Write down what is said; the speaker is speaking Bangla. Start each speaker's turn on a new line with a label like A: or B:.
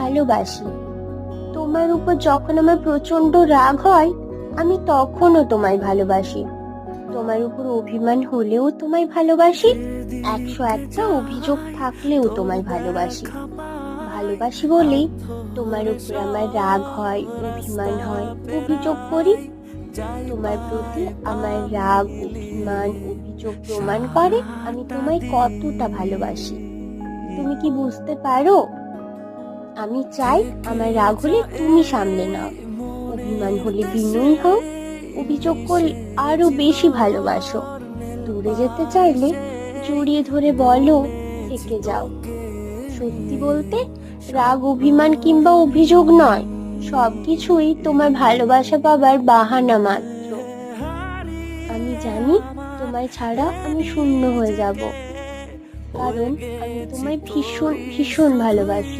A: ভালোবাসি। তোমার উপর যখন আমার প্রচন্ড রাগ হয়, আমি তখনও তোমায় ভালোবাসি। তোমার উপর অভিমান হলেও তোমায় ভালোবাসি, 101টা অভিযোগ থাকলেও তোমায় ভালোবাসি। ভালোবাসি বলেই তোমার উপর আমার রাগ হয়, অভিমান হয়, অভিযোগ করি। তোমার প্রতি আমার রাগ, অভিমান, অভিযোগ প্রমাণ করে আমি তোমায় কতটা ভালোবাসি। তুমি কি বুঝতে পারো? আমি চাই আমার রাগ হলে তুমি সামলে নাও, অভিমান হলে বিনয়ী হও, অভিযোগ করলে আরো বেশি ভালোবাসো। দূরে যেতে চাইলে জড়িয়ে ধরে বলো থেকে যাও। সত্যি বলতে, রাগ, অভিমান কিংবা অভিযোগ নয়, সবকিছুই তোমার ভালোবাসা পাবার বাহানা মাত্র। আমি জানি তোমায় ছাড়া আমি শূন্য হয়ে যাব, কারণ আমি তোমায় ভীষণ ভীষণ ভালোবাসি।